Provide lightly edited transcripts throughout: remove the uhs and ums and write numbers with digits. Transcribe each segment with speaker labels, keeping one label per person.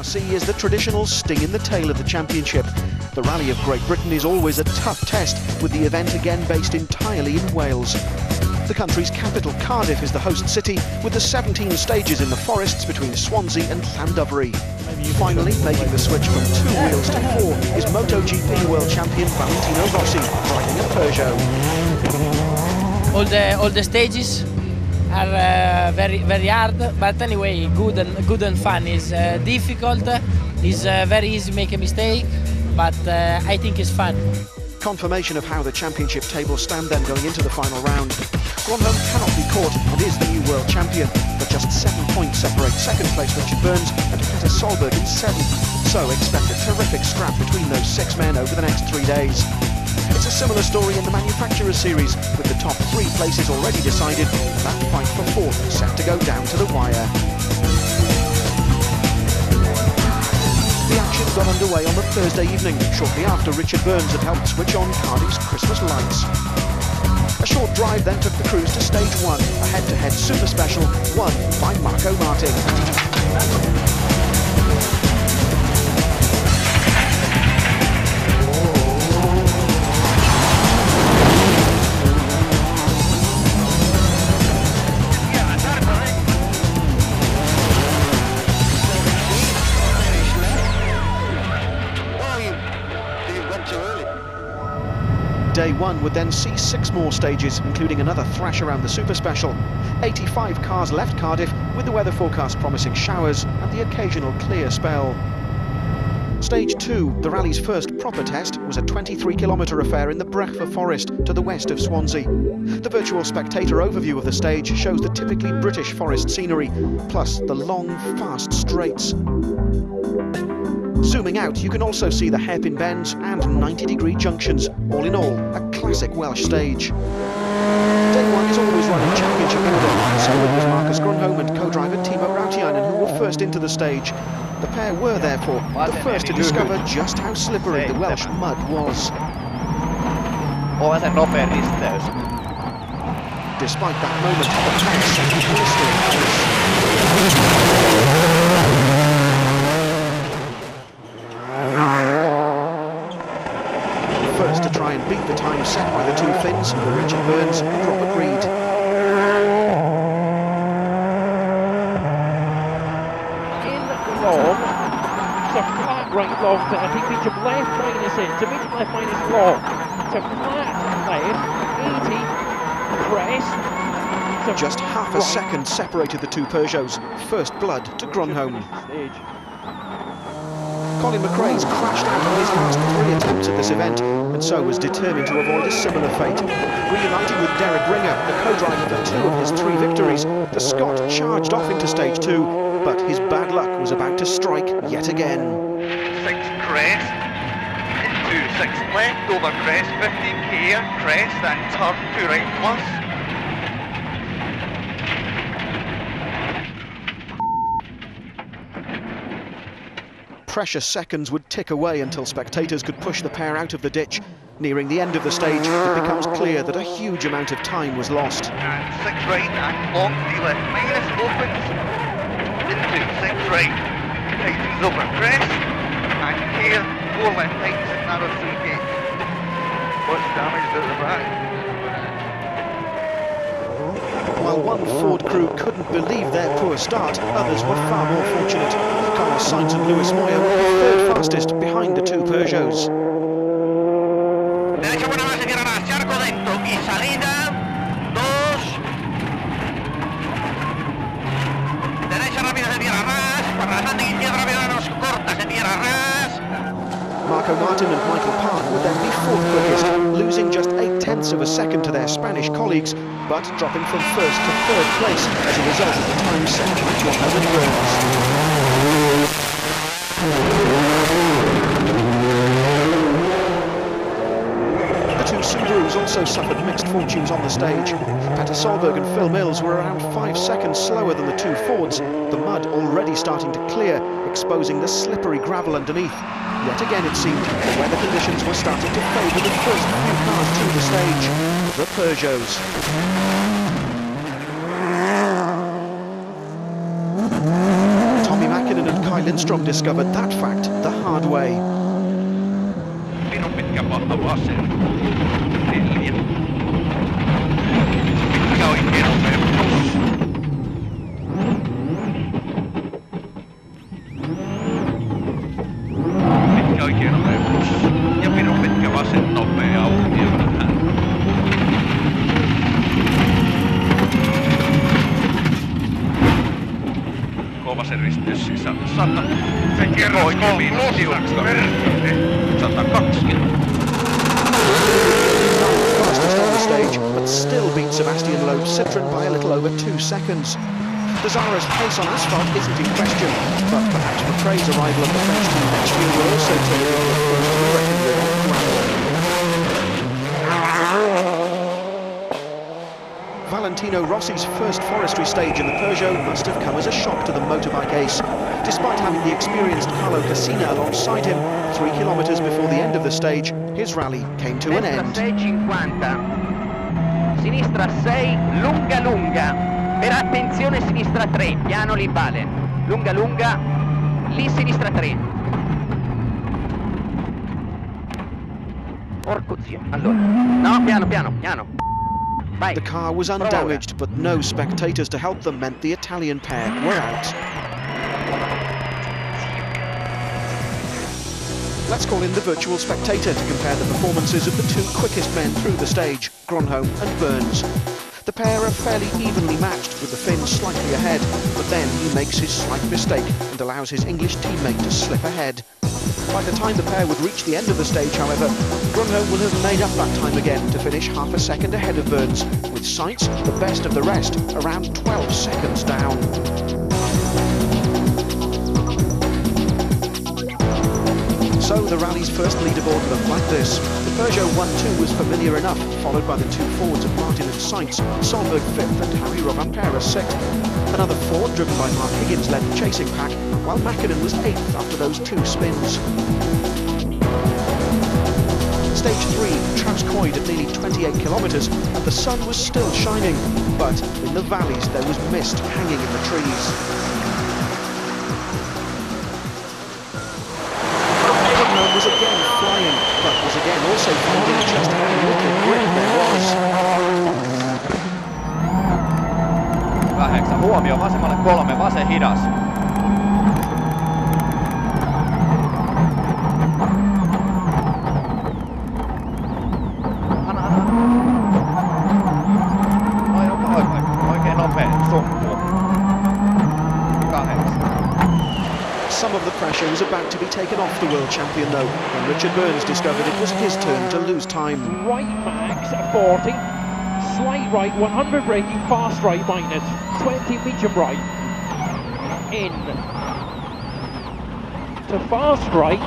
Speaker 1: WRC is the traditional sting in the tail of the championship. The Rally of Great Britain is always a tough test, with the event again based entirely in Wales. The country's capital, Cardiff, is the host city, with the 17 stages in the forests between Swansea and Llandovery. Finally, making the switch from 2 wheels to 4 is MotoGP world champion Valentino Rossi, driving a Peugeot.
Speaker 2: All the stages are very hard, but anyway, good and fun. Is difficult, is very easy to make a mistake, but I think it's fun.
Speaker 1: Confirmation of how the championship tables stand then going into the final round. Gronholm cannot be caught and is the new world champion, but just 7 points separate second place Richard Burns and Peter Solberg in 7th. So expect a terrific scrap between those 6 men over the next 3 days. It's a similar story in the Manufacturers Series, with the top 3 places already decided and that fight for 4th set to go down to the wire. The action got underway on the Thursday evening, shortly after Richard Burns had helped switch on Cardiff's Christmas lights. A short drive then took the crews to stage 1, a head-to-head super special won by Marco Martin. Day 1 would then see 6 more stages, including another thrash around the Super Special. 85 cars left Cardiff, with the weather forecast promising showers and the occasional clear spell. Stage 2, the rally's first proper test, was a 23-kilometre affair in the Brechfa Forest to the west of Swansea. The virtual spectator overview of the stage shows the typically British forest scenery, plus the long, fast straights. Zooming out, you can also see the hairpin bends and 90-degree junctions. All in all, a classic Welsh stage. Day 1 is always run in championship order, so it was Marcus Gronholm and co-driver Timo Rautiainen who were first into the stage. The pair were, therefore, the first to discover just how slippery the Welsh mud was. Despite that moment, the pair set a blistering pace. First to try and beat the time set by the 2 Finns were Richard Burns and Robert Reid.
Speaker 3: In long, so flat right long, but I think medium left minus in, so medium left minus long, so flat left, 80, press. So
Speaker 1: just half a second separated the 2 Peugeots, first blood to Gronholm. Colin McRae's crashed out on his last 3 attempts at this event, and so was determined to avoid a similar fate. Reuniting with Derek Ringer, the co-driver for 2 of his 3 victories, the Scot charged off into stage 2, but his bad luck was about to strike yet again.
Speaker 4: 6 crest, into 6 left, over crest, 15k, crest, and turn 2 right plus.
Speaker 1: Precious seconds would tick away until spectators could push the pair out of the ditch. Nearing the end of the stage, it becomes clear that a huge amount of time was lost.
Speaker 4: And 6 right and long 3 left minus opens, into 6 right, tightens over crest, and here 4 left tightens and narrow through gate. What's damaged at the back?
Speaker 1: While one Ford crew couldn't believe their poor start, others were far more fortunate. Carlos Sainz and Lewis Moyer were the 3rd fastest behind the 2 Peugeots.
Speaker 4: Derecha buena base, tierra más, charco dentro y salida, 2. Derecha rápida de tierra ras, para la santa izquierda rápida nos cortas de tierra ras.
Speaker 1: Marco Martin and Michael Park would then be 4th quickest, losing just 0.8 of a second to their Spanish colleagues, but dropping from 1st to 3rd place as a result of the time set by Gronholm and Burns. The 2 Subarus also suffered mixed fortunes on the stage. Peter Solberg and Phil Mills were around 5 seconds slower than the 2 Fords, the mud already starting to clear, exposing the slippery gravel underneath. Yet again, it seemed, the weather conditions were starting to favour the first few cars to the stage, the Peugeots. Guy Lindstrom discovered that fact the hard way.
Speaker 4: Minun pitkä vasen. 4. Pitkä oikein nopea plus. Pitkä oikein nopea plus. Ja minun pitkä vasen nopea autio vähän. Kovasen risteys sisällä 100. Se kerroi miinus tiukka. 120.
Speaker 1: Fastest on the stage, but still beat Sebastian Loeb's Citroën by a little over 2 seconds. The Zara's pace on asphalt isn't in question, but perhaps McRae's arrival at the French team next year will also turn it into a force to be reckoned with on gravel. Valentino Rossi's first forestry stage in the Peugeot must have come as a shock to the motorbike ace. Despite having the experienced Carlo Cassina alongside him, 3 kilometres before the end of the stage, his rally came to an end.
Speaker 5: Destra 6,50, sinistra 6, lunga lunga, per attenzione sinistra 3, piano lì vale, lunga lunga, lì sinistra 3. Porco zio, allora, no, piano piano, piano. Vai.
Speaker 1: The car was undamaged, but no spectators to help them meant the Italian pair were out. Let's call in the virtual spectator to compare the performances of the 2 quickest men through the stage, Gronholm and Burns. The pair are fairly evenly matched, with the Finn slightly ahead, but then he makes his slight mistake and allows his English teammate to slip ahead. By the time the pair would reach the end of the stage, however, Gronholm will have made up that time again to finish half a second ahead of Burns, with Sainz, the best of the rest, around 12 seconds down. So the rally's first leaderboard looked like this. The Peugeot 1-2 was familiar enough, followed by the 2 Fords of Martin and Sainz, Solberg 5th and Harry Rovanpera 6th. Another Ford driven by Mark Higgins led the chasing pack, while Mäkinen was 8th after those 2 spins. Stage 3 Trans-Coed at nearly 28 kilometres, and the sun was still shining, but in the valleys there was mist hanging in the trees. Was again flying, but was again also finding just how little grip there was.
Speaker 6: 8 huomio vasemmalle 3, vasen hidas. Oikein nopea sumppu. 8.
Speaker 1: Some of the pressure was about to be taken off the world champion though, when Richard Burns discovered it was his turn to lose time.
Speaker 3: Right max 40, slight right, 100 braking, fast right minus, 20 medium right, in, to fast right,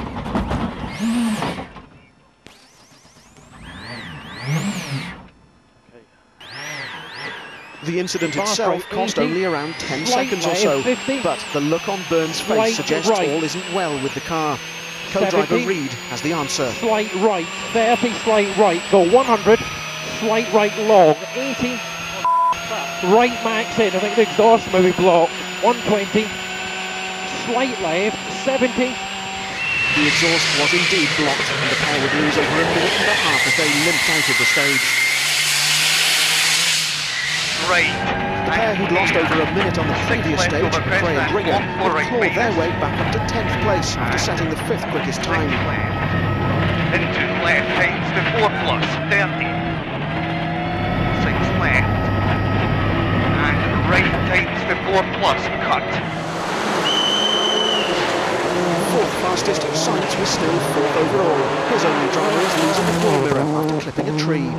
Speaker 1: The incident
Speaker 3: fast
Speaker 1: itself
Speaker 3: right
Speaker 1: cost
Speaker 3: 80,
Speaker 1: only around 10
Speaker 3: slight
Speaker 1: seconds or
Speaker 3: left
Speaker 1: so,
Speaker 3: 50,
Speaker 1: but the look on Burns' face
Speaker 3: slight
Speaker 1: suggests
Speaker 3: right,
Speaker 1: all isn't well with the car. Co-driver
Speaker 3: 70,
Speaker 1: Reed has the answer.
Speaker 3: slight right, 30, slight right, go 100, slight right long, 80, right max in, I think the exhaust may be blocked, 120, slight left, 70.
Speaker 1: The exhaust was indeed blocked, and the pair would lose over a minute and a half as they limped out of the stage.
Speaker 4: Right.
Speaker 1: The pair who'd lost over a minute on the previous stage, Cray and Ringer, would claw their way back up to 10th place after setting the 5th quickest time.
Speaker 4: Into left, times to 4 plus, 30. 6 left. And right, times to 4 plus, cut.
Speaker 1: 4th fastest, Sainz was still 4th overall. His only driver is losing the door mirror after clipping a tree.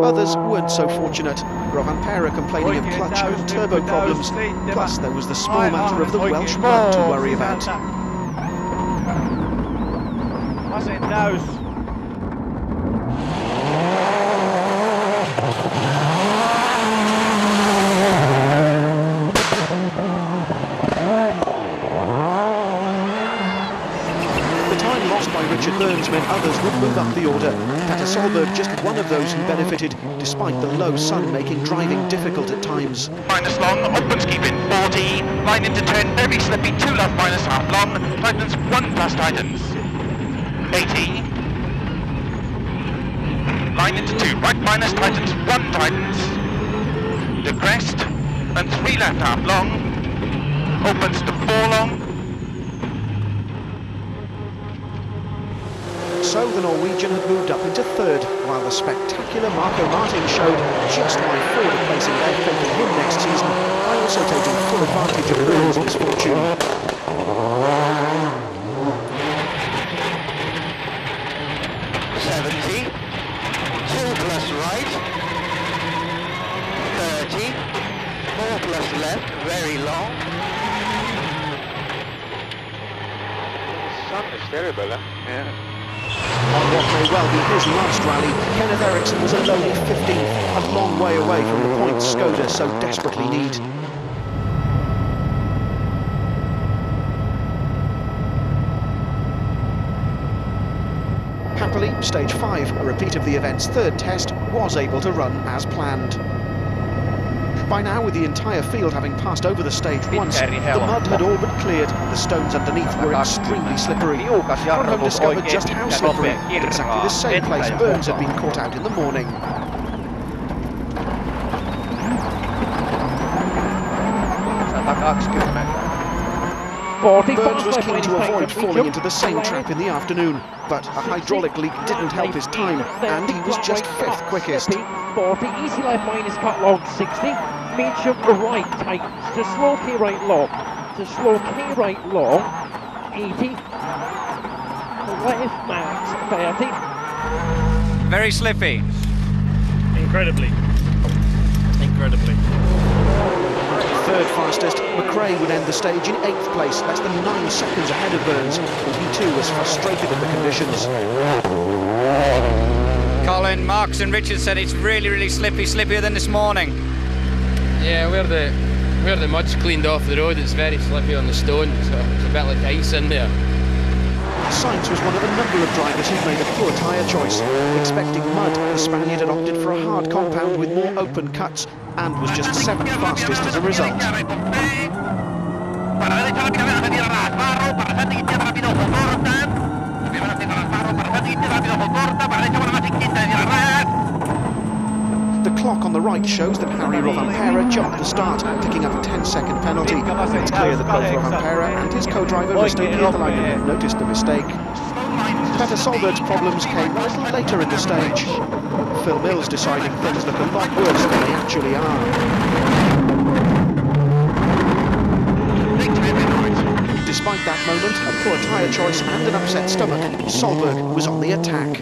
Speaker 1: Others weren't so fortunate. Rovanpera complaining of clutch and turbo problems, plus there was the small matter of the Welsh mud to worry about.
Speaker 6: Vasen täys.
Speaker 1: The time lost by Richard Burns these meant others would move up the order. Peter Solberg just one of those who benefited, despite the low sun making driving difficult at times.
Speaker 7: Minus long, opens keep in 40, line into 10, very slippy, 2 left minus half long, tightens 1 plus tightens, 80, line into 2, right minus tightens, 1 tightens, to crest, and 3 left half long, opens to 4 long.
Speaker 1: So the Norwegian had moved up into third, while the spectacular Marco Martin showed just why Ford are placing their faith in him next season, by also taking full advantage of Burn's misfortune.
Speaker 7: 70, 2 plus right, 30, 4 plus left, very long. The sun is terrible, huh? Yeah.
Speaker 1: On what may well be his last rally, Kenneth Eriksson was a lonely 15th, a long way away from the points Skoda so desperately need. Happily, stage 5, a repeat of the event's third test, was able to run as planned. By now, with the entire field having passed over the stage once, the mud had all but cleared. The stones underneath were extremely slippery. Front discovered just how slippery. Exactly the same place Burns had been caught out in the morning. Burns was keen to avoid falling into the same trap in the afternoon, but a hydraulic leak didn't help his time, and he was just 5th quickest.
Speaker 3: 40, easy left minus cut long 60, medium right tightens, to slow K right long, to slow K right long, 80, left max 30.
Speaker 8: Very slippy.
Speaker 6: Incredibly.
Speaker 1: Third fastest, McRae would end the stage in 8th place, less than 9 seconds ahead of Burns, and he too was frustrated at the conditions.
Speaker 8: Colin, Marks and Richard said it's really slippy, slippier than this morning.
Speaker 9: Yeah, where the mud's cleaned off the road, it's very slippy on the stone, so it's a bit like ice in there.
Speaker 1: Sainz was one of a number of drivers who'd made a poor tyre choice. Expecting mud, the Spaniard had opted for a hard compound with more open cuts, and was just 7th fastest as a result. The clock on the right shows that Harry Rovanpera jumped the start, picking up a 10-second penalty. It's clear that both Rovanpera and his co-driver Risto Pietalainen noticed the mistake. Peter Solberg's problems came a little later in the stage. Phil Mills deciding things look a lot worse than they actually are. Despite that moment, a poor tyre choice and an upset stomach, Solberg was on the attack.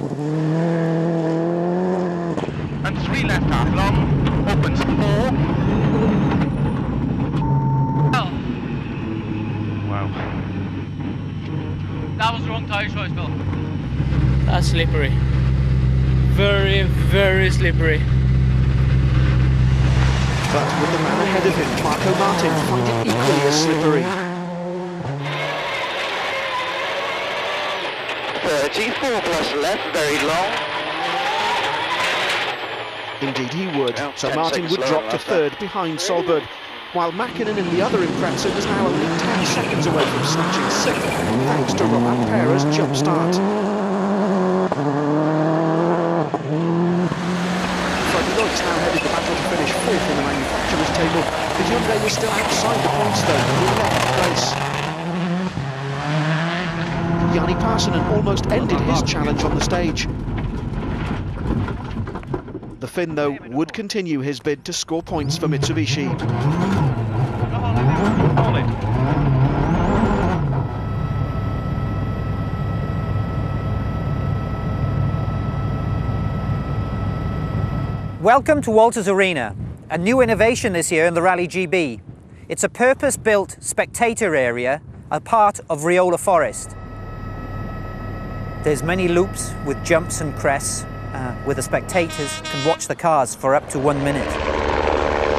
Speaker 7: And 3 left half long, opens 4.
Speaker 10: Oh.
Speaker 7: Wow.
Speaker 10: That was the wrong tyre choice, Bill.
Speaker 2: That's slippery. Very slippery.
Speaker 1: But with the man ahead of him, Marco Martin, find it equally as slippery.
Speaker 7: 30, 4 plus left, very long.
Speaker 1: Indeed he would,
Speaker 7: Well,
Speaker 1: so
Speaker 7: 10
Speaker 1: Martin would
Speaker 7: seconds
Speaker 1: drop
Speaker 7: slower
Speaker 1: to
Speaker 7: after.
Speaker 1: third behind Solberg, while Mäkinen in the other Impreza was now only 10 seconds away from snatching 6th, thanks to Rovanpera's jump start. It's now headed the battle to finish 4th in the manufacturer's table. The Hyundai was still outside the points though, in 11th place. Jani Parsonen almost ended his challenge on the stage. The Finn, though, would continue his bid to score points for Mitsubishi.
Speaker 11: Welcome to Walters Arena, a new innovation this year in the Rally GB. It's a purpose-built spectator area, a part of Riola Forest. There's many loops with jumps and crests, where the spectators can watch the cars for up to 1 minute.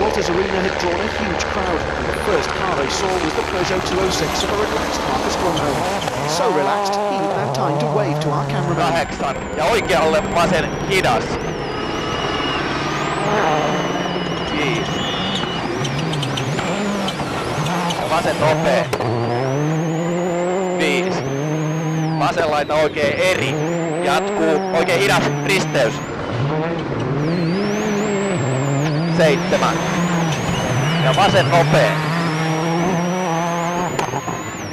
Speaker 1: Walters Arena had drawn a huge crowd, and the first car they saw was the Peugeot 206 of a relaxed Marcus Grombo. So relaxed, he even had time to wave to our cameraman.
Speaker 4: 8 ja oikealle vasen hidas. 5. Ja vasen nopea. 5. Vasen laita oikein eri. Jatkuu oikein hidas risteys. 7. Ja vasen nopea.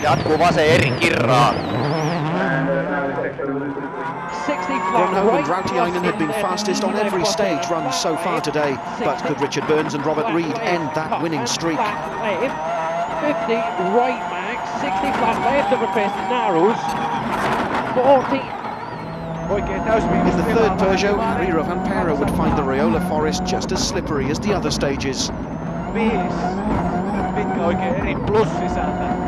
Speaker 4: Jatkuu vasen eri kirraa.
Speaker 1: Grunholm and Rautiainen had been fastest on every stage run so far today, but could Richard Burns and Robert Reid end that winning streak?
Speaker 3: 50 right max, 60 flat left over crest narrows, 40.
Speaker 1: In the third Peugeot, Harry Rovanperä would find the Riola Forest just as slippery as the other stages.
Speaker 12: 5. Mitkä oikein eri plussisältä.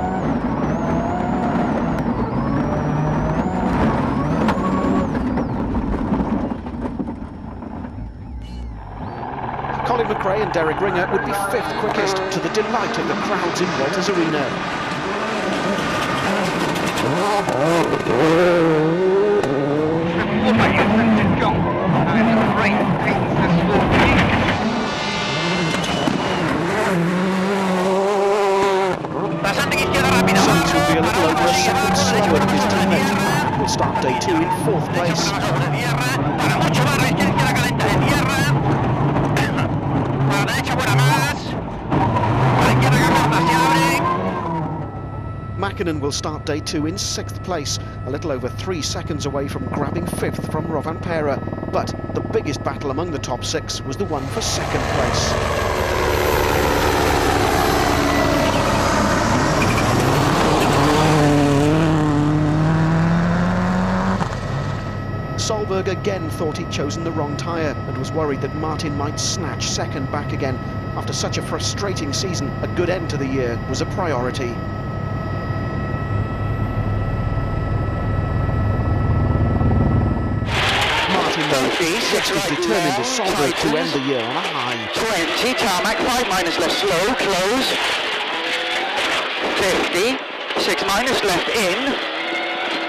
Speaker 1: Colin McRae and Derek Ringer would be fifth quickest, to the delight of the crowds in Walters Arena. Sainz will be a little over a second slower than his teammate. Will start day 2 in 4th place. Mäkinen will start day 2 in 6th place, a little over 3 seconds away from grabbing 5th from Rovanperä. But the biggest battle among the top 6 was the one for 2nd place. Solberg again thought he'd chosen the wrong tyre and was worried that Martin might snatch 2nd back again. After such a frustrating season, a good end to the year was a priority. Martin, though, is just as determined as Solberg to end the year on a high.
Speaker 4: 20, tarmac, 5 minus left slow, close. 50, 6 minus left in.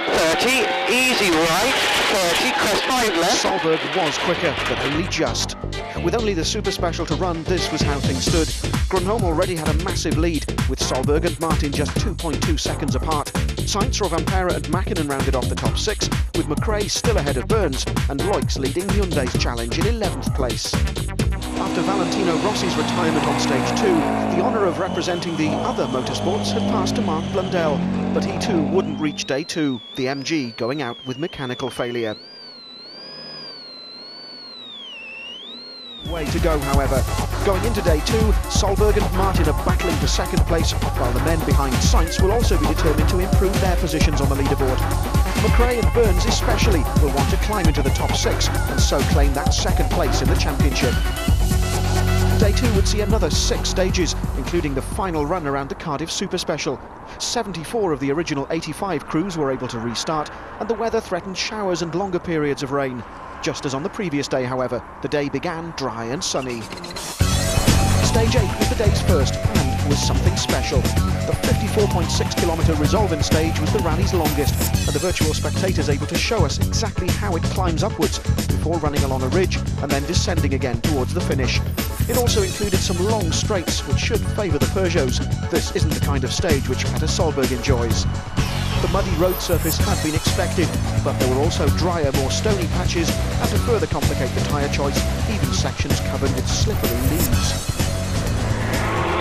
Speaker 4: 30, easy right, 30, crest 5 left.
Speaker 1: Solberg was quicker, but only just. With only the Super Special to run, this was how things stood. Grunholm already had a massive lead, with Solberg and Martin just 2.2 seconds apart. Sainz, Rovanperä and Mäkinen rounded off the top 6, with McRae still ahead of Burns, and Loix leading Hyundai's challenge in 11th place. After Valentino Rossi's retirement on stage 2, the honour of representing the other motorsports had passed to Mark Blundell, but he too wouldn't reach day 2, the MG going out with mechanical failure. Way to go, however. Going into day 2, Solberg and Martin are battling for 2nd place, while the men behind Sainz will also be determined to improve their positions on the leaderboard. McRae and Burns especially will want to climb into the top 6 and so claim that 2nd place in the championship. Day 2 would see another 6 stages, including the final run around the Cardiff Super Special. 74 of the original 85 crews were able to restart, and the weather threatened showers and longer periods of rain. Just as on the previous day, however, the day began dry and sunny. Stage 8 was the day's first and was something special. The 54.6-kilometre resolving stage was the rally's longest, and the virtual spectators able to show us exactly how it climbs upwards before running along a ridge and then descending again towards the finish. It also included some long straights which should favour the Peugeots. This isn't the kind of stage which Petter Solberg enjoys. The muddy road surface had been expected, but there were also drier, more stony patches, and to further complicate the tyre choice, even sections covered with slippery leaves.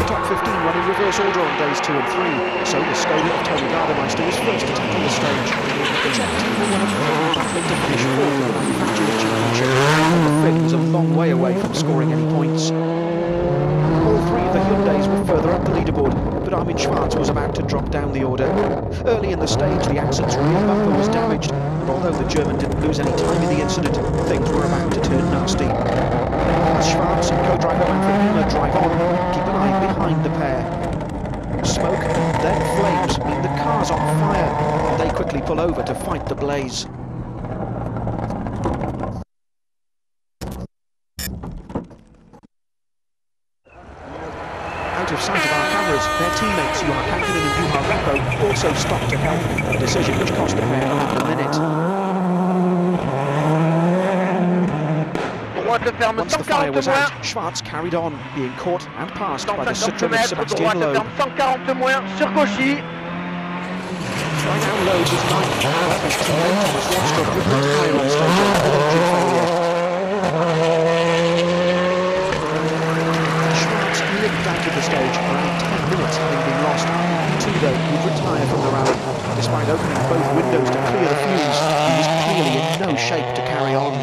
Speaker 1: The top 15 run in reverse order on days 2 and 3, so the Skoda of Tony Gardemeister was first to tackle the stage. The Czech team were one of three battling to finish 4th in the manufacturers' championship, and the fifth was a long way away from scoring any points. All 3 of the Hyundais were further up the leaderboard, but Armin Schwarz was about to drop down the order. Early in the stage, the Accent's rear bumper was damaged, and although the German didn't lose any time in the incident, things were about to turn nasty. As Schwarz and co-driver Manfred Müller drive on, keep an eye behind the pair. Smoke, then flames mean the car's on fire, and they quickly pull over to fight the blaze. Out of sight of our cameras, their teammates Juha Kankinen and Juha Rapp tempo also stopped to help, a decision which cost the pair around a minute. Once the fire was out, Schwartz carried on, being caught and passed by the Citroën of Sebastian Loeb. Trying out Loeb was ninth, but his teammate Thomas Ronstrup would retire on stage after engine failure. Schwartz limped out of the stage around 10 minutes having been lost. He too, though, would retire from the rally. Despite opening both windows to clear the fumes, he was clearly in no shape to carry on.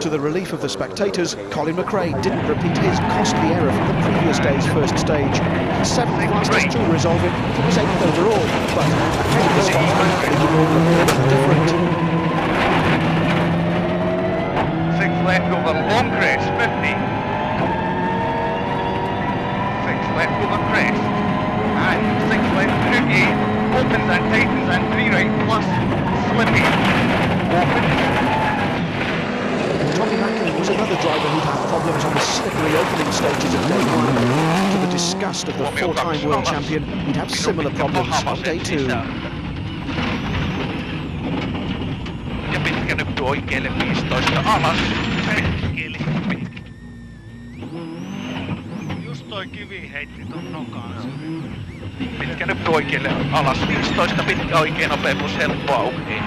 Speaker 1: To the relief of the spectators, Colin McRae didn't repeat his costly error from the previous day's first stage. 7th fastest to resolve it, he was 8th overall, but ahead of the spot different.
Speaker 4: 6 left over long crest, 50. 6 left over crest. And 6 left through gate, opens and tightens and 3 right plus slippy. Opens.
Speaker 1: Tommy Macklin was another driver who'd had problems on the slippery opening stages of day one. To the disgust of the four-time world champion, he'd have similar problems on day two.
Speaker 7: Ja pitkä nyppy oikealle 15 alas.
Speaker 10: Just toi kivi heitti ton nokaan.
Speaker 7: Pitkä nyppy oikealle alas 15, pitkä oikein nopea plus helppo auki.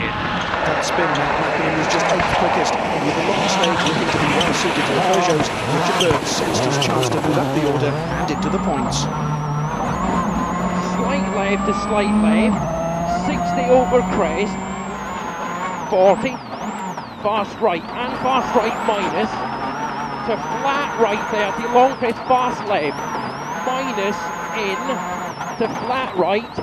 Speaker 1: That spin meant Macklin was just 8th quickest, and with the long stage looking to be well suited to the Peugeots, Richard Byrne sensed his chance to move up the order and into the points.
Speaker 3: Slight left to slight left, 60 over crest, 40, fast right and fast right minus, to flat right 30, long crest fast left, minus in, to flat right, to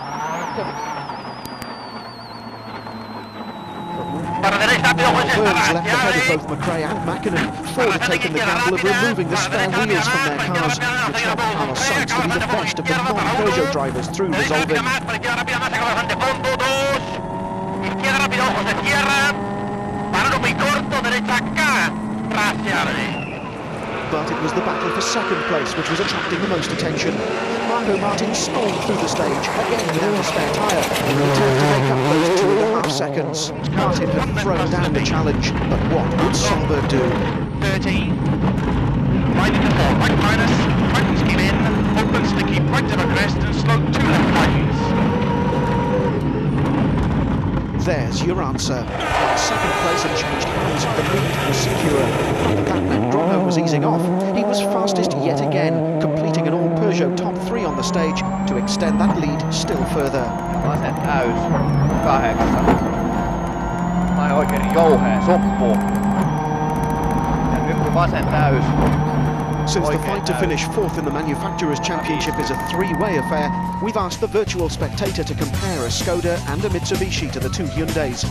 Speaker 1: Burns left ahead of both McRae and Mackinnon. Ford had taken the gamble of removing the spare wheels from their cars, which helped Carlos Sainz to be the best of the non-Peugeot drivers through resolving. But it was the battle for second place which was attracting the most attention. Marco Martin stormed through the stage, again without a spare tyre, in an attempt to make up those 2.5 seconds. Martin had thrown down the challenge, but what would Solberg do?
Speaker 7: 13. Right into 4, right minus, tightens came in, opens to keep right to the crest and slow 2 left tightens.
Speaker 1: There's your answer. While second place had changed hands, the lead was secure. That meant Gromno was easing off. He was fastest yet again, completing an all-Peugeot top 3 on the stage to extend that lead still further.
Speaker 12: Vasen täys, 8. Tai oikein jouheen, soppu. Ja nyppy vasen täys.
Speaker 1: Since the fight to finish 4th in the Manufacturers' Championship is a three-way affair, we've asked the virtual spectator to compare a Skoda and a Mitsubishi to the two Hyundais.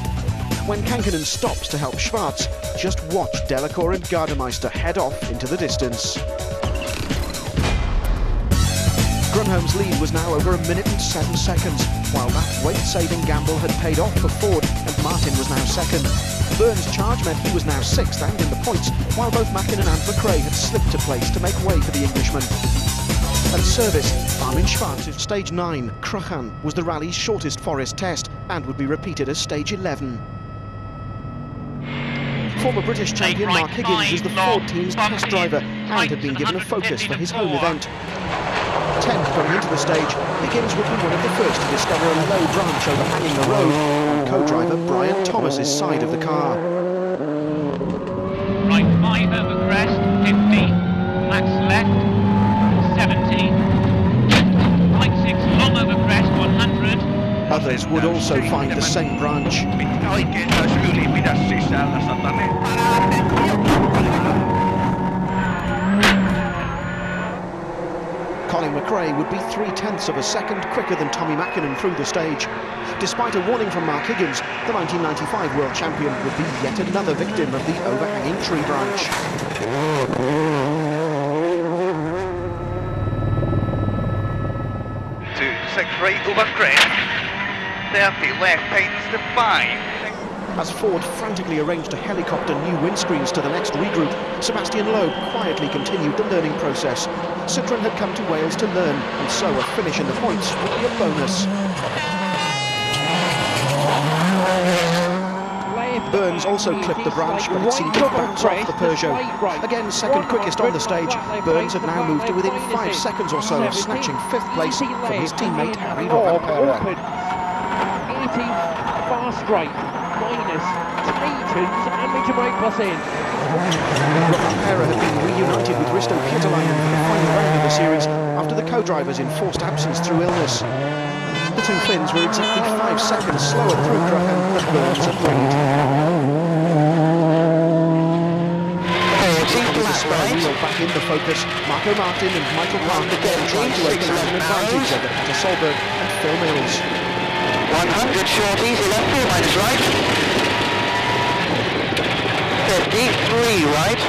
Speaker 1: When Kankkunen stops to help Schwartz, just watch Delacour and Gardemeister head off into the distance. Grunholm's lead was now over 1 minute and 7 seconds, while that weight-saving gamble had paid off for Ford and Martin was now second. Byrne's charge meant he was now 6th and in the points, while both Mackinnon and McRae had slipped to place to make way for the Englishman. And service, Armin Schwartz's stage 9, Krachan, was the rally's shortest forest test and would be repeated as stage 11. Former British champion Mark Higgins is the Ford team's test driver and had been given a focus for his home event. 10th going into the stage, Higgins would be one of the first to discover a low branch overhanging the road on co-driver Brian Thomas's side of the car.
Speaker 10: Right 5 over crest, 50, max left, 70, right 6 long over crest, 100.
Speaker 1: Others would also find the same branch. Colin McRae would be 0.3 of a second quicker than Tommy Mackinnon through the stage. Despite a warning from Mark Higgins, the 1995 world champion would be yet another victim of the overhanging tree branch.
Speaker 4: 2, 6 right over crest, 30 left tightens to 5.
Speaker 1: As Ford frantically arranged to helicopter new windscreens to the next regroup, Sebastian Loeb quietly continued the learning process. Citroën had come to Wales to learn, and so a finish in the points would be a bonus. Burns also clipped the branch, but it seemed to bounce off the Peugeot. Again, second quickest on the stage, Burns had now moved to within 5 seconds or so, snatching 5th place from his teammate Harry Rovanperä.
Speaker 3: 80 fast right, minus Titans and the Jamaica bus in.
Speaker 1: Rovanperä had been reunited with Risto Kitalainen for the final round of the series after the co-drivers enforced absence through illness. The two Finns were exactly 5 seconds slower through Kraken than Burns agreed. With the spare wheel back in the focus, Marco Martin and Michael Park again tried to open out an advantage over Peter Solberg and Phil Mills.
Speaker 13: 100 short, easy left, 4 minus right. 53 right.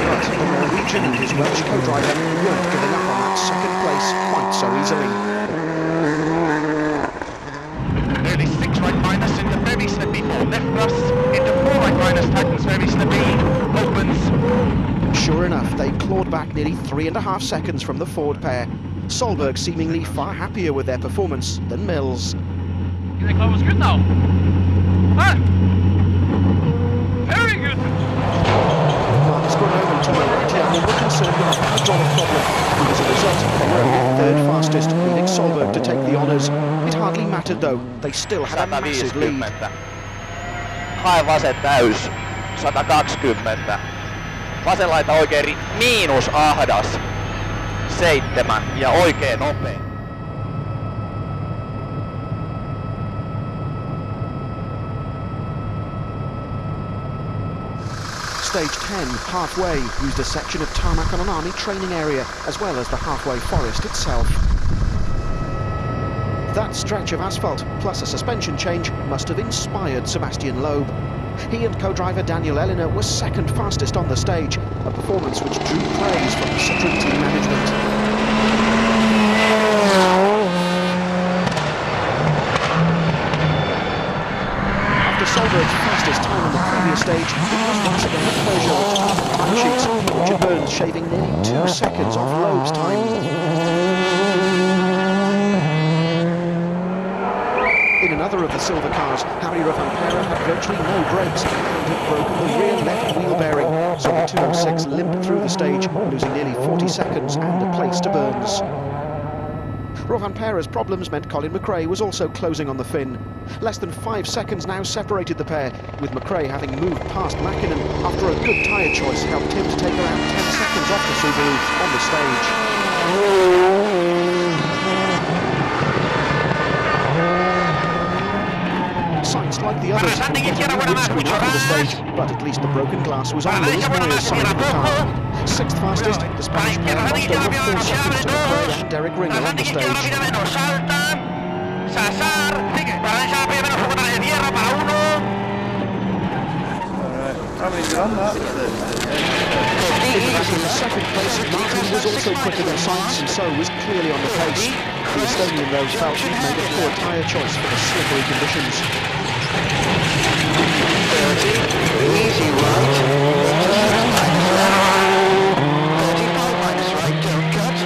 Speaker 1: But the Norwegian and his Welsh co-driver weren't giving up on that second place quite so easily.
Speaker 7: Nearly 6 right minus into very slippy 4 left plus, into 4 right minus tightens very slippy, opens.
Speaker 1: Sure enough, they clawed back nearly 3.5 seconds from the Ford pair. Solberg seemingly far happier with their performance than Mills.
Speaker 10: You think that was good now? Huh? Very good!
Speaker 1: Marcus Granow and Timo Rautiainen were concerned with a hydraulic problem, and as a result, they were only third fastest, leaving Solberg to take the honours. It hardly mattered though, they still had a massive lead.
Speaker 12: Hae vasen täys, 120. Vasen laita oikein miinus ahdas, 7 ja oikein nopea.
Speaker 1: Stage 10, halfway, used a section of tarmac on an army training area, as well as the halfway forest itself. That stretch of asphalt, plus a suspension change, must have inspired Sebastian Loeb. He and co-driver Daniel Eliner were second fastest on the stage, a performance which drew praise from the Citroën team management. After Solberg's fastest time on the previous stage, it was once again a Peugeot which topped the time sheets, Richard Burns shaving nearly 2 seconds off Loeb's time. In another of the silver cars, Harry Rovanperä had virtually no brakes and had broken the rear left wheel bearing, so the 206 limped through the stage, losing nearly 40 seconds and a place to Burns. Rovanperä's problems meant Colin McRae was also closing on the Finn. Less than 5 seconds now separated the pair, with McRae having moved past Mäkinen after a good tyre choice helped him to take around 10 seconds off the Subaru on the stage. Sainz, like the others, wanted to windscreen off the stage, but at least the broken glass was on Luis Moya's side of the car. 6th fastest, the Spanish pair lost over 4 seconds to McRae and Derek Ringer on the stage. In second place, Martin was also quicker than Sainz and so was clearly on the pace. The Estonian though felt he'd made a poor tyre choice for the slippery conditions.
Speaker 13: 30, easy right. 35 minus right, don't cut.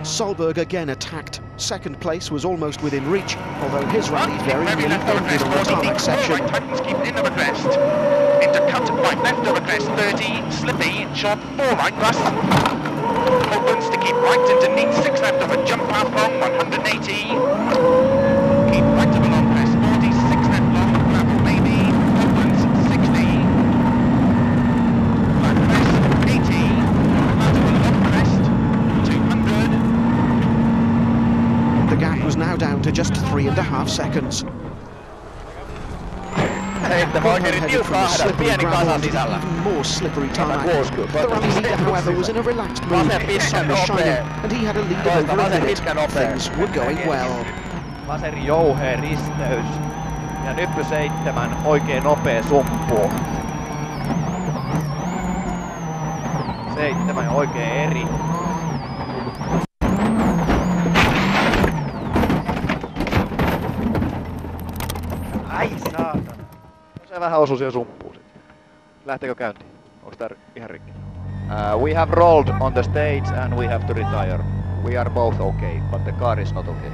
Speaker 1: Solberg again attacked. Second place was almost within reach, although his rally very nearly ended on the tarmac section.
Speaker 7: Tightens keep in over crest. Into cut right left over crest, 30, slippy, short 4 right plus. Opens to keep right into neat 6 left over jump half long, 180. Keep right of a long crest, 40, 6 left long, gravel maybe. Opens 60. Flat crest, 80. Out of a long crest, 200.
Speaker 1: The gap was now down to just 3.5 seconds. Botman headed from the slippery gravel into even more slippery tarmac. The rally leader, however, was in a relaxed mood. The sun was shining, and he had a lead of over a minute. Things were going well.
Speaker 12: Vasen jouhea risteys ja nyppy 7 oikein nopea sumppu. 7 oikein eri. Ai saatana. Se vähän osui siihen sumppuun sitten. Lähteekö käyntiin? Onko tää ihan rikki? We have rolled on the stage and we have to retire. We are both okay, but the car is not okay.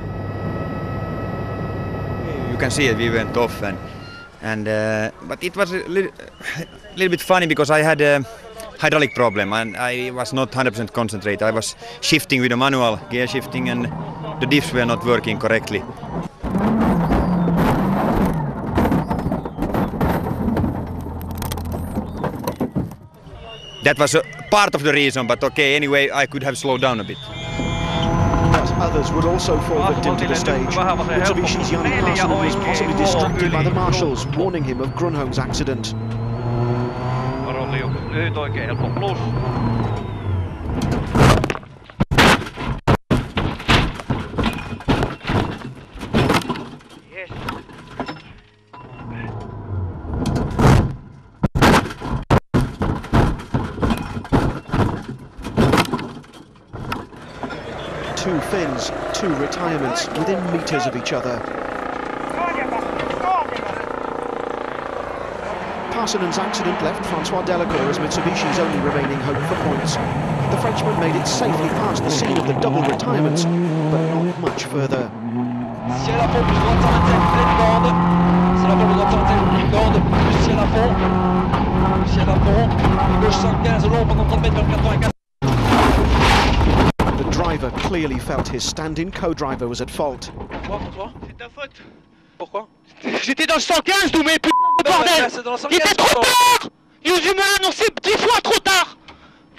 Speaker 14: You can see it, we went off and but it was a little bit funny because I had a hydraulic problem and I was not 100% concentrated. I was shifting with a manual gear shifting and the diffs were not working correctly. That was a part of the reason, but okay, anyway, I could have slowed down a bit.
Speaker 1: But others would also fall victim to the stage. Mitsubishi's Yanni Parsonen was possibly distracted by the marshals, warning him of Grunholm's accident.
Speaker 4: Lyhyt oikein helppo plus.
Speaker 1: Two Finns, two retirements within metres of each other. Parsonen's accident left Francois Delacour as Mitsubishi's only remaining hope for points. The Frenchman made it safely past the scene of the double retirements, but not much further.
Speaker 15: Ciel à fond, plus 25 pleine bande. C'est la bande de 25 pleine bande, plus ciel à fond. Ciel à fond, gauche 115 long pendant 30 mètres vers 84.
Speaker 1: The driver clearly felt his stand-in co-driver was at fault.
Speaker 15: Pourquoi, François? C'est ta faute. Pourquoi? J'étais dans le 115, d'où mes p***, bordel! Il était trop tard! Ils m'ont annoncé 10 fois trop tard!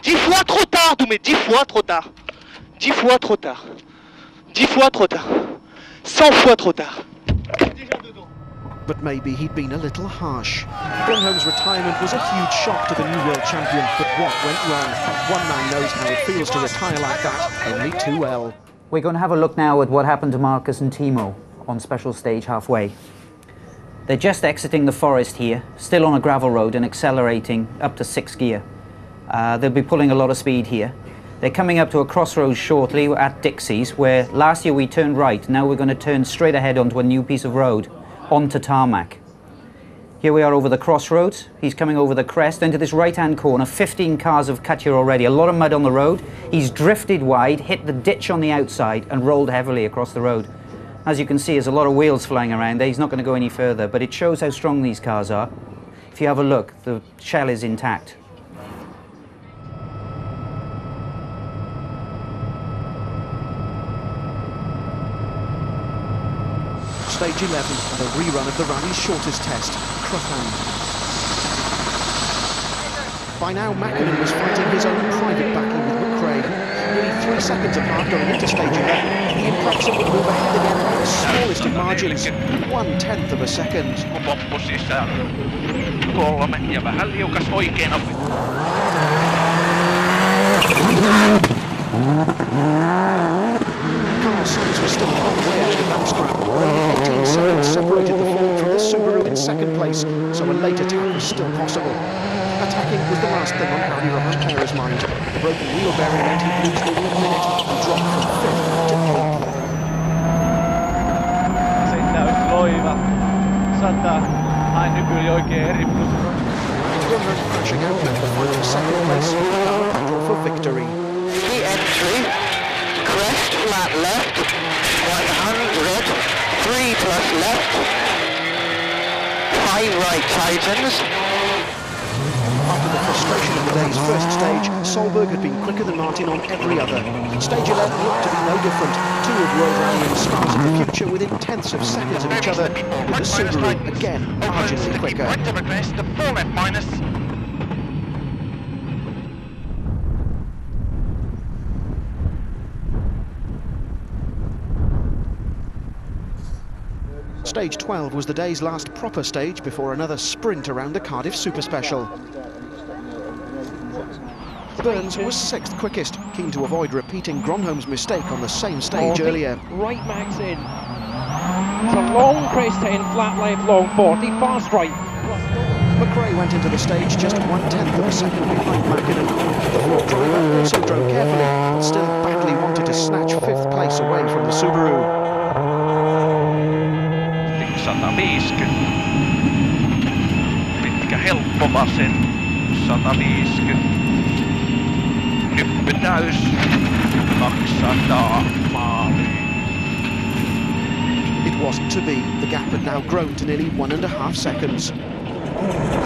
Speaker 15: 10 fois trop tard, Doumé, 10 fois trop tard! 10 fois trop tard! 10 fois trop tard! 100 fois trop tard!
Speaker 1: But maybe he'd been a little harsh. Grunholm's retirement was a huge shock to the new world champion, but what went wrong? One man knows how it feels to retire like that, only too well.
Speaker 11: We're going to have a look now at what happened to Marcus and Timo on special stage halfway. They're just exiting the forest here, still on a gravel road and accelerating up to 6th gear. They'll be pulling a lot of speed here. They're coming up to a crossroads shortly at Dixie's, where last year we turned right. Now we're going to turn straight ahead onto a new piece of road, onto tarmac. Here we are over the crossroads. He's coming over the crest into this right-hand corner. 15 cars have cut here already. A lot of mud on the road. He's drifted wide, hit the ditch on the outside and rolled heavily across the road. As you can see, there's a lot of wheels flying around there. He's not going to go any further, but it shows how strong these cars are. If you have a look, the shell is intact.
Speaker 1: Stage 11 and a rerun of the rally's shortest test, Crufan. By now, Mackinnon was fighting his own private battle with McRae. Nearly 3 seconds apart going into stage 11, he and Proxon would move ahead again by the smallest of margins, 1/10 of a second.
Speaker 7: Poppu sisään. 3 ja vähän liukas oikein opi.
Speaker 1: Carl Sainz was still a long way ahead of that scrap. Only 18 seconds separated the Ford from the Subaru in second place, so a late attack was still possible. Attacking was the last thing on Harry Rovanpera's mind. The broken wheel bearing meant he'd lose nearly a minute and drop from 5th to 8th.
Speaker 12: Sitten olisi loiva. Saattaa Ainu kyllä oikein eri pusura.
Speaker 1: Grunholm crashing out left the final second place. Battle for victory.
Speaker 13: The entry, crest flat left, 100, 3 plus left, 5 right tightens.
Speaker 1: After the frustration of the day's first stage, Solberg had been quicker than Martin on every other. Stage 11 looked to be no different. Two of World Rallying stars of the future within tenths of seconds of each other, with the Subaru again marginally quicker.
Speaker 7: Right of a crest, the 4 left minus.
Speaker 1: Stage 12 was the day's last proper stage before another sprint around the Cardiff Super Special. Burns was 6th quickest, keen to avoid repeating Grunholm's mistake on the same stage earlier.
Speaker 3: Right max in. It's a long crest 10, flat left long 40, fast right.
Speaker 1: McRae went into the stage just 1/10 of a second behind Mackinnon. The Ford driver also drove carefully, but still badly wanted to snatch 5th place away from the Subaru.
Speaker 7: 150.
Speaker 4: helppo vasen, 150. Nyppytäys, 200 maaliin.
Speaker 1: It wasn't to be. The gap had now grown to nearly 1.5 seconds.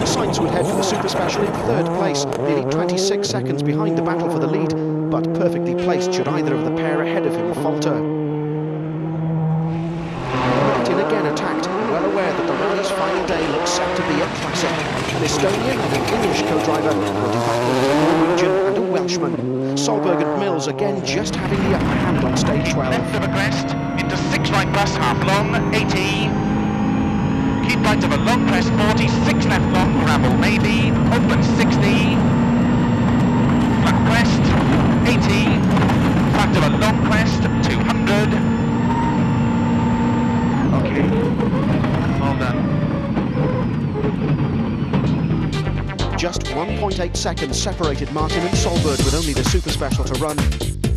Speaker 1: Sainz would head for the Super Special in third place, nearly 26 seconds behind the battle for the lead, but perfectly placed should either of the pair ahead of him falter. Martin again attacked, well aware that the rally's final day looks set to be a classic. An Estonian and an English co-driver were to battle a Norwegian and a Welshman. Solberg and Mills again just having the upper hand on stage 12.
Speaker 7: Left of a crest, into 6 right bus, half long, 80. Keep right of a long crest, 40, 6 left long, gravel maybe, open 60. Flat crest, 80. Flat of a long crest, 200. Okay, all done.
Speaker 1: Just 1.8 seconds separated Martin and Solberg with only the Super Special to run.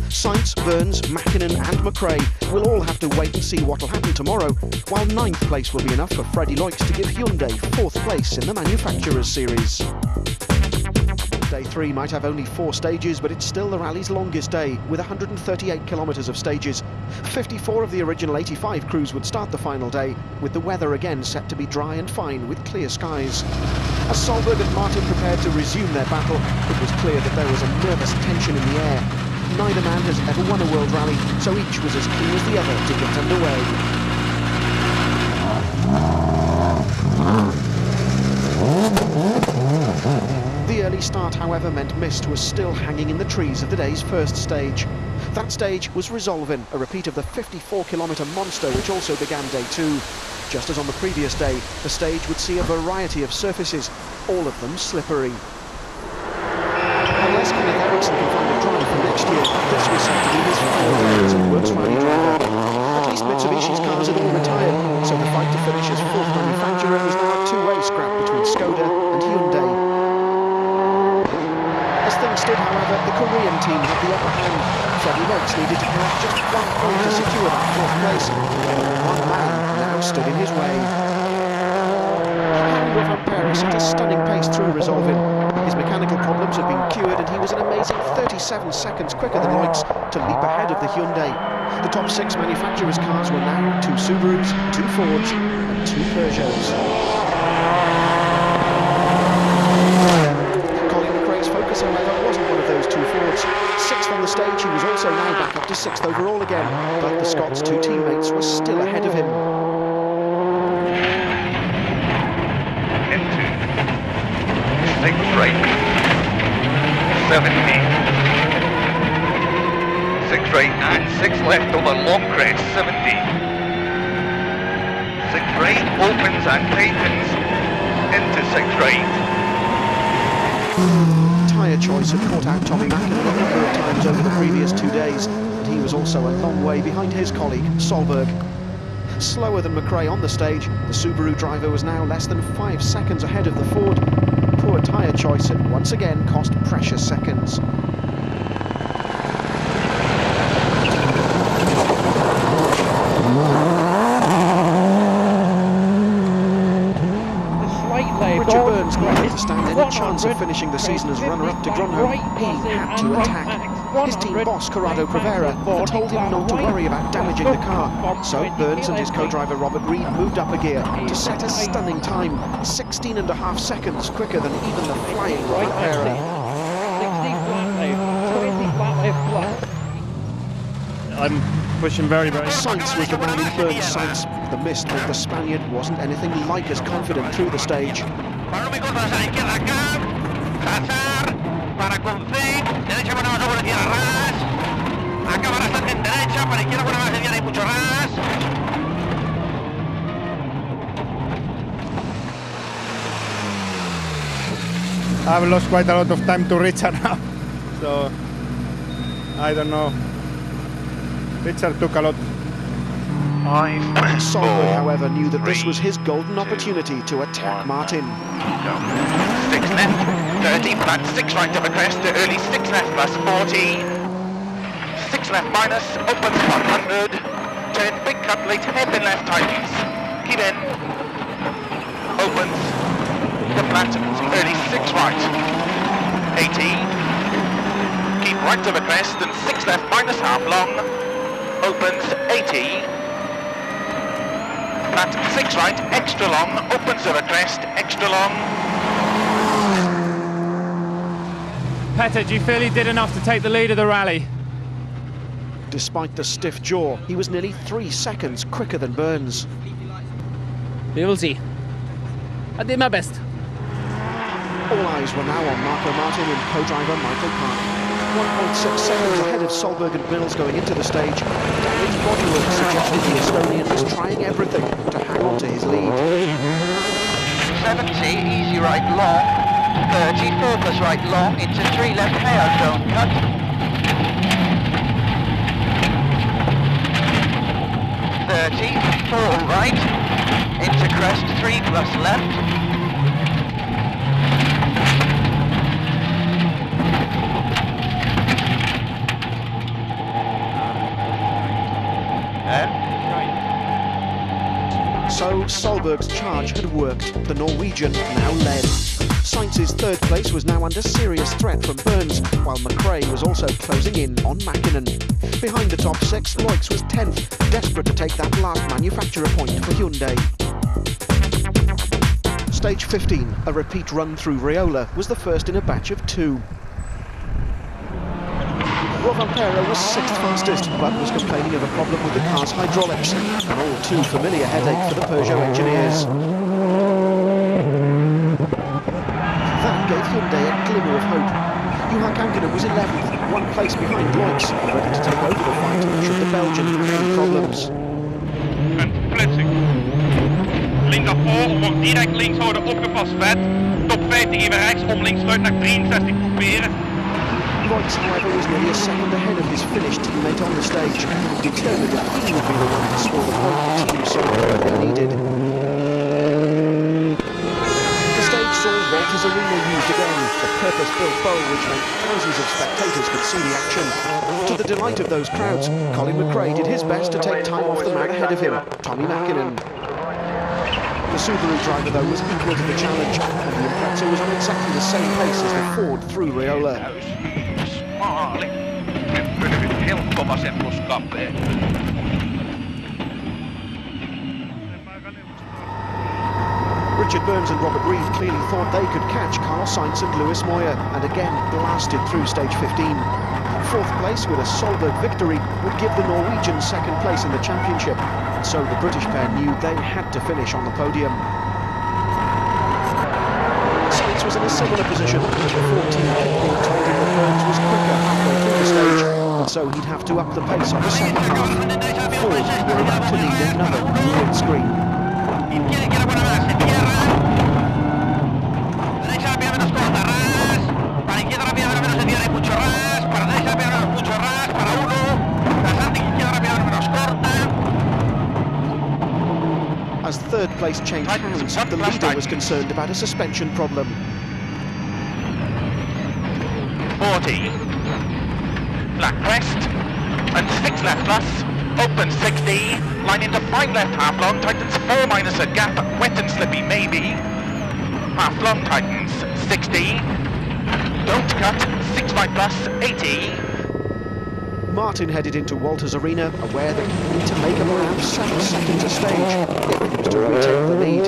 Speaker 1: Sainz, Burns, Mäkinen and McRae will all have to wait and see what will happen tomorrow, while 9th place will be enough for Freddie Loix to give Hyundai 4th place in the Manufacturers Series. Day 3 might have only 4 stages, but it's still the rally's longest day, with 138 kilometres of stages. 54 of the original 85 crews would start the final day, with the weather again set to be dry and fine with clear skies. As Solberg and Martin prepared to resume their battle, it was clear that there was a nervous tension in the air. Neither man has ever won a World Rally, so each was as keen as the other to get underway. The early start, however, meant mist was still hanging in the trees of the day's first stage. That stage was Resolvin, a repeat of the 54-kilometre monster which also began day 2. Just as on the previous day, the stage would see a variety of surfaces, all of them slippery. Unless Kenneth Eriksson can find a drive for next year, this was set to be his final day as a Works Rally driver. At least Mitsubishi's cars had all retired, so the fight to finish as 4th manufacturer was now a two-way scrap between Skoda and Hyundai. As things stood, however, the Korean team had the upper hand. Freddie Loix needed to collect just 1 point to secure that 4th place, but one man now stood in his way. Henry van Paris at a stunning pace through Resolvin. His mechanical problems had been cured and he was an amazing 37 seconds quicker than Loix to leap ahead of the Hyundai. The top 6 manufacturers' cars were now 2 Subarus, 2 Fords and 2 Peugeots. Colin McRae's Focus, however, wasn't one of those 2 Fords. 6th on the stage, he was also now back up to 6th overall again, but the Scots' 2 teammates were still ahead of him.
Speaker 4: Into 6 right, 70. 6 right and 6 left over long crest, 70. 6 right opens and tightens into 6 right.
Speaker 1: Tyre choice had caught out Tommy Mäkinen a number of times over the previous 2 days, and he was also a long way behind his colleague, Solberg. Slower than McRae on the stage, the Subaru driver was now less than 5 seconds ahead of the Ford. Poor tyre choice had once again cost precious seconds. Richard Burns needed to stand any chance of finishing the season as runner-up to Grunho. He had to attack. His team boss, Corrado Privera, had told him not to worry about damaging the car. So Burns and his co-driver Robert Reid moved up a gear to set a stunning time, 16.5 seconds quicker than even the flying Privera.
Speaker 3: 20 flat left.
Speaker 6: I'm pushing very, very...
Speaker 1: Sainz was the man in Burns' sights. The mist meant the Spaniard wasn't anything like as confident through the stage.
Speaker 16: I've lost quite a lot of time to Richard now, so I don't know. Richard took a lot.
Speaker 1: Solberg, however, knew that this was his golden opportunity to attack Martin.
Speaker 7: 6 left, 30, flat 6 right of a crest, early 6 left plus 40. 6 left minus, opens 100. Turn big cut late, hairpin left tightens. Keep in. Opens. The flat. flat, early 6 right, 80, keep right over crest and 6 left minus half long, opens 80, flat 6 right, extra long, opens over crest, extra long.
Speaker 17: Petter, do you feel he did enough to take the lead of the rally?
Speaker 1: Despite the stiff jaw, he was nearly 3 seconds quicker than Burns.
Speaker 17: We will see. I did my best.
Speaker 1: All eyes were now on Marco Martin and co-driver Michael Park. 1.6 seconds ahead of Solberg and Mills going into the stage. Damaged bodywork suggested the Estonian was trying everything to hang on to his lead.
Speaker 13: 70, easy right long. 30, focus right long into 3 left hair, don't cut. 30, 4 right, into crest 3 plus left.
Speaker 1: So Solberg's charge had worked. The Norwegian now led. Sainz's third place was now under serious threat from Burns, while McRae was also closing in on Mäkinen. Behind the top 6, Loix was 10th, desperate to take that last manufacturer point for Hyundai. Stage 15, a repeat run through Riola, was the first in a batch of 2. Rovanperä was 6th fastest, but was complaining of a problem with the car's hydraulics, an all too familiar headache for the Peugeot engineers. That gave Hyundai a glimmer of hope. Juha Kankkunen was 11th, 1 place behind Loix, ready to take over the fight should the Belgian have any problems.
Speaker 10: Een splitsing. Linker voor, wordt direct links houden, opgepast vet. Top 50 even rechts, om links sluit naar 63 couperen.
Speaker 1: Loix, however, was nearly a second ahead of his Finnish teammate on the stage, determined that he would be the one to score the point the team so badly needed. The stage saw Walters Arena used again, the purpose-built bowl which meant thousands of spectators could see the action. To the delight of those crowds, Colin McRae did his best to take time off the man ahead of him, Tommy Mäkinen. The Subaru driver, though, was equal to the challenge, and the Impreza was on exactly the same pace as the Ford through Riola.
Speaker 7: Helppo vasemmuskapeen.
Speaker 1: Richard Burns and Robert Reid clearly thought they could catch Carlos Sainz and Lewis Moyer, and again blasted through stage 15. 4th place with a Solberg victory would give the Norwegians 2nd place in the championship, and so the British pair knew they had to finish on the podium. Sainz was in a similar position, but the 14 people told him that Burns was quicker halfway through the stage, and so he'd have to up the pace on the second half. Ford were about to need another windscreen. As third place changed hands, the leader was concerned about a suspension problem.
Speaker 7: 40, flat crest, and 6 left plus, open 60, line into 5 left half long, tightens 4 minus a gap, wet and slippy maybe, half long tightens 60, don't cut, 6 right plus, 80.
Speaker 1: Martin headed into Walters Arena, aware that he'd need to make around 7 seconds a stage if he was to retake the lead.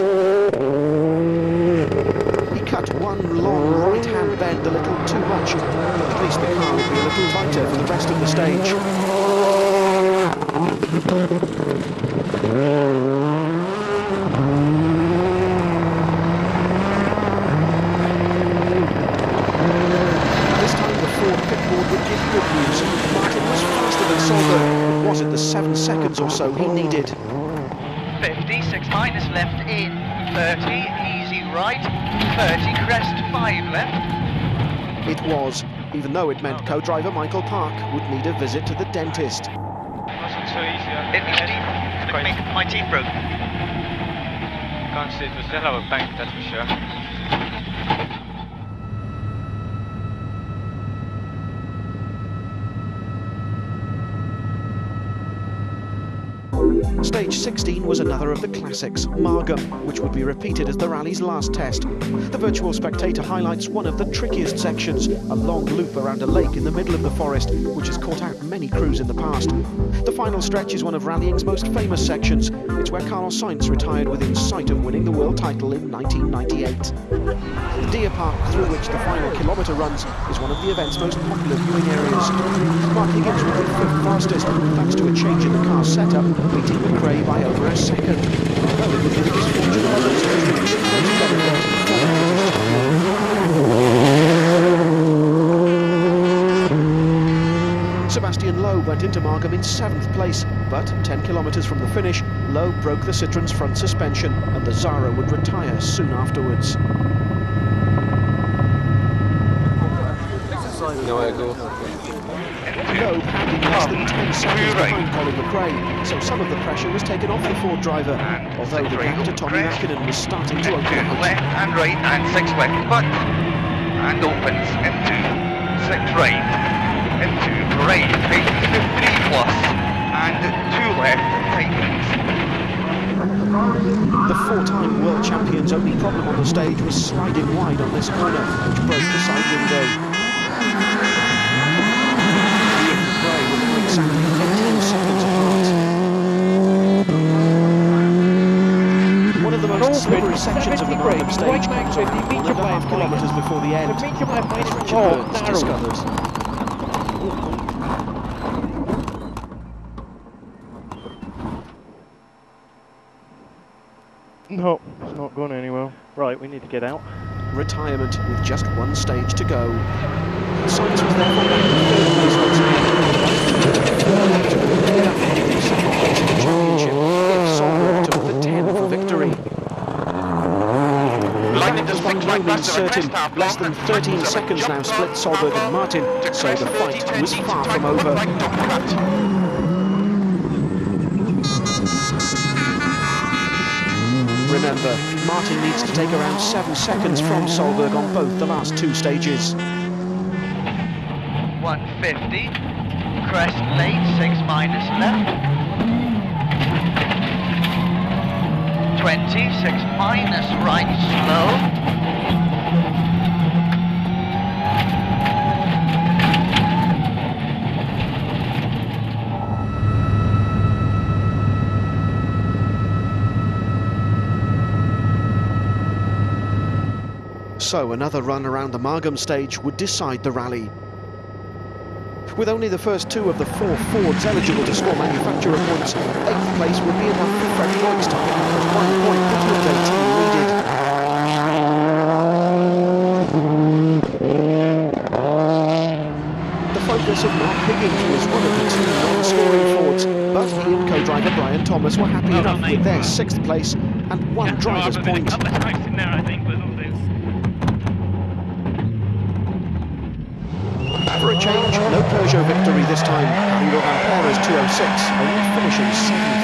Speaker 1: He cut one long right-hand bend a little too much, but at least the car would be a little tighter for the rest of the stage. This time the Ford pitboard would give good news. Martin was faster than Solberg, but was it the 7 seconds or so he needed?
Speaker 13: 50, 6 minus left in, 30, easy right, 30, crest 5 left.
Speaker 1: It was, even though it meant co-driver Michael Park would need a visit to the dentist.
Speaker 10: Wasn't so easy.
Speaker 13: My teeth broke.
Speaker 10: Can't see, it was a hell of a bank, that's for sure.
Speaker 1: Stage 16 was another of the classics, Margam, which would be repeated as the rally's last test. The virtual spectator highlights one of the trickiest sections, a long loop around a lake in the middle of the forest, which has caught out many crews in the past. The final stretch is one of rallying's most famous sections. It's where Carlos Sainz retired within sight of winning the world title in 1998. The Deer Park, through which the final kilometre runs, is one of the event's most popular viewing areas. Mark Higgins would be fifth fastest, thanks to a change in the car's setup, beating McRae by over a second. Although it would be the misfortune of others, Sebastian Lowe went into Margam in 7th place, but 10 kilometres from the finish, Lowe broke the Citroen's front suspension and the Zara would retire soon afterwards.
Speaker 9: Nowhere to go.
Speaker 1: Lowe had been less than 10 seconds behind Colin McRae, so some of the pressure was taken off the Ford driver, although the gap to Tommy Mäkinen was starting to open out.
Speaker 4: Left and right and 6 left cut, and opens into 6 right, into right, tightens to 3 plus, and 2 left, tightens.
Speaker 1: The 4-time world champion's only problem on the stage was sliding wide on this corner, which broke the side window. McRae were now exactly 18 seconds apart. One of the most slippery sections of the Margam stage comes around 1.5 kilometres before the end, as Richard Burns discovers.
Speaker 3: No, it's not going anywhere. Right, we need to get out.
Speaker 1: Retirement with just one stage to go. Sainz was therefore back in third place once again. Second place in the championship. If Solberg took the 10 for victory. That was by no means certain. Less than 13 seconds now split Solberg and Martin, so the fight was far from over. Remember, Martin needs to take around 7 seconds from Solberg on both the last 2 stages.
Speaker 13: 150, crest late, 6 minus left. 20, 6 minus right, slow.
Speaker 1: So another run around the Margam stage would decide the rally. With only the first 2 of the 4 Fords eligible to score manufacturer points, 8th place would be enough for Fred Lloyds to pick up as 1 point the Hyundai team needed. The focus of Mark Higgins was one of the 2 non-scoring Fords, but he and co-driver Brian Thomas were happy enough with their 6th place and 1 driver's point. For a change, no Peugeot victory this time. Camilo Rampere's 206, only finishing 7th.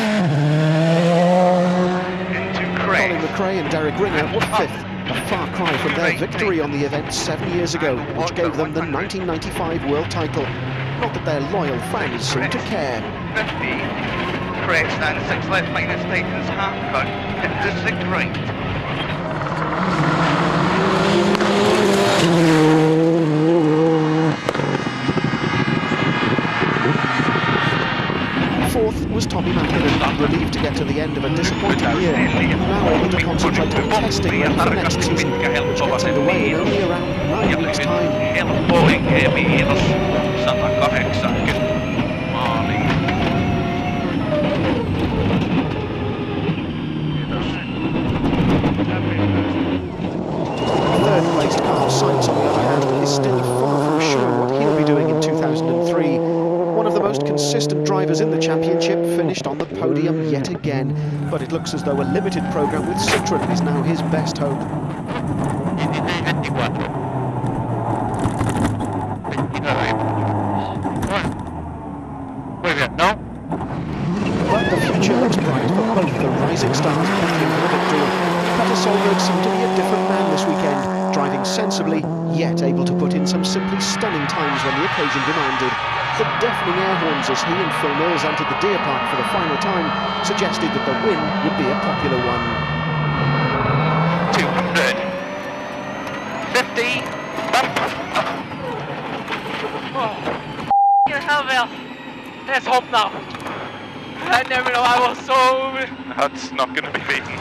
Speaker 1: Colin McRae and Derek Ringer were 5th, a far cry from their victory on the event 7 years ago, which gave them the 1995 world title. Not that their loyal fans seem to care.
Speaker 4: 50, crest and 6 left minus tightens half cut, into 6 right.
Speaker 1: Fourth was Tommy Mäkinen, relieved to get to the end of a disappointing year, now able to concentrate on testing ready for next season, which gets underway in only around 9 weeks' time. Third placed Carlos Sainz, on the other hand, is still far from sure what he'll be doing in 2003. One of the most consistent drivers in the championship finished on the podium yet again, but it looks as though a limited programme with Citroën is now his best hope. But the future looks bright for both the rising stars battling for the victory. Peter Solberg seemed to be a different man this weekend, driving sensibly, yet able to put in some simply stunning times when the occasion demanded. The deafening air horns as he and Phil Mills entered the Deer Park for the final time suggested that the win would be a popular one.
Speaker 7: 200. 50.
Speaker 15: Hell, Will. There's hope now. I never know, I was so...
Speaker 10: That's not going to be beaten.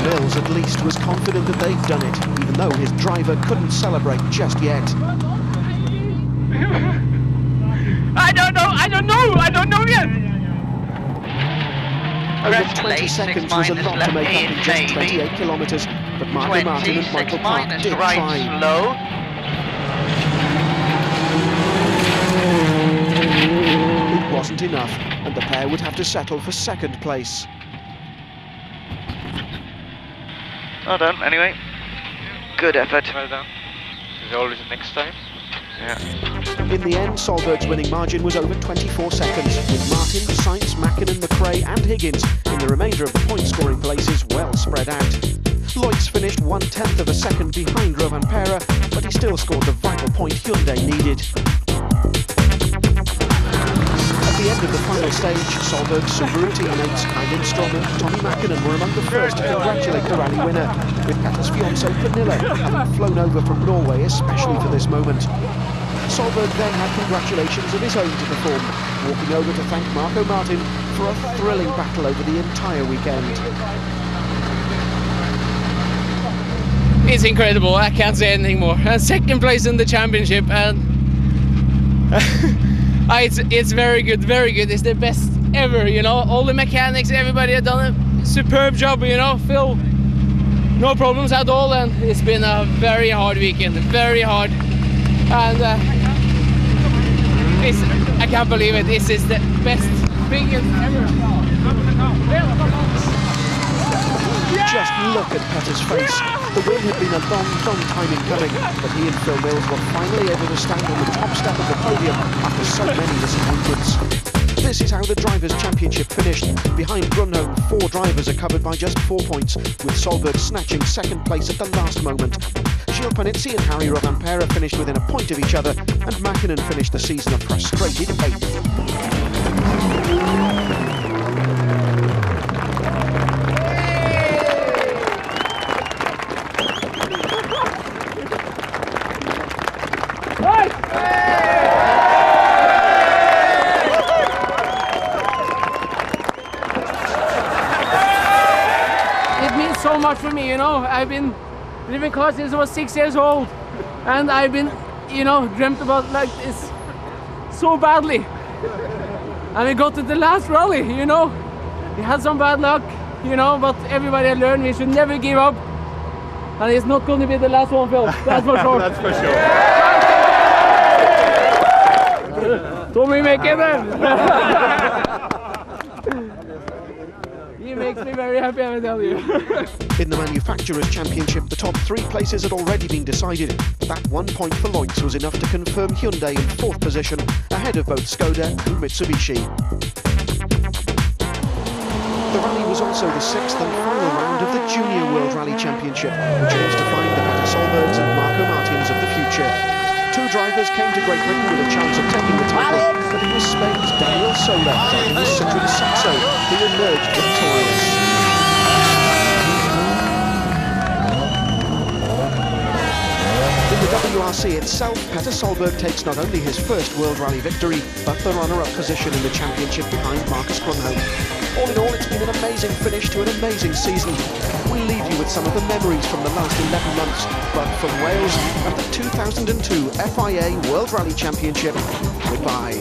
Speaker 1: Mills at least was confident that they'd done it, even though his driver couldn't celebrate just yet.
Speaker 15: I don't know yet!
Speaker 1: Over 20 seconds was a lot to make up in just 28 kilometres, but Marco Martin and Michael Park did try.
Speaker 13: Slow.
Speaker 1: It wasn't enough, and the pair would have to settle for second place.
Speaker 13: Well done, anyway. Good effort.
Speaker 10: Well done. There's always a next time.
Speaker 13: Yeah.
Speaker 1: In the end, Solberg's winning margin was over 24 seconds, with Martin, Sainz, Mäkinen, McRae and Higgins in the remainder of the point-scoring places well spread out. Leutz finished 1/10 of a second behind Rovanperä, but he still scored the vital point Hyundai needed. At the end of the final stage, Solberg's Subaru teammates Eileen Strom and Tommy Mäkinen were among the first to congratulate the rally winner, with Peter's fiancée Pernilla having flown over from Norway especially for this moment. Solberg then had congratulations of his own to perform, walking over to thank Marco Martin for a thrilling battle over the entire weekend.
Speaker 9: It's incredible, I can't say anything more. Second place in the championship, and it's very good, very good. It's the best ever, you know. All the mechanics, everybody had done a superb job, you know. Phil, no problems at all, and it's been a very hard weekend, very hard. And I can't believe it. This is the best weekend ever.
Speaker 1: Just look at Petter's face. The win had been a long time in coming, but he and Phil Mills were finally able to stand on the top step of the podium after so many disappointments. This is how the Drivers' Championship finished. Behind Grunholm, 4 drivers are covered by just 4 points, with Solberg snatching second place at the last moment. Gilles Panizzi and Harry Rovanperä finished within a point of each other, and Mäkinen finished the season a frustrated 8th.
Speaker 9: It means so much for me, you know. I've been living cars since I was 6 years old, and I've been, you know, dreamt about like this so badly. And we got to the last rally, you know. We had some bad luck, you know, but everybody learned we should never give up. And it's not going to be the last one, Phil. That's for sure.
Speaker 10: That's for sure.
Speaker 9: Tommy Mäkinen. He makes me very happy, I tell you.
Speaker 1: In the Manufacturers' Championship, the top 3 places had already been decided. That 1 point for Leutz was enough to confirm Hyundai in 4th position, ahead of both Skoda and Mitsubishi. The rally was also the 6th and final round of the Junior World Rally Championship, which aims to find the Petter Solbergs and Marco Martins of the future. 2 drivers came to Great Britain with a chance of taking the title, but it was Spain's Daniel Sola driving the Citroën Saxo who emerged victorious. In the WRC itself, Petter Solberg takes not only his first World Rally victory, but the runner-up position in the championship behind Marcus Grunholm. All in all, it's been an amazing finish to an amazing season. We leave you with some of the memories from the last 11 months, but from Wales and the 2002 FIA World Rally Championship, goodbye.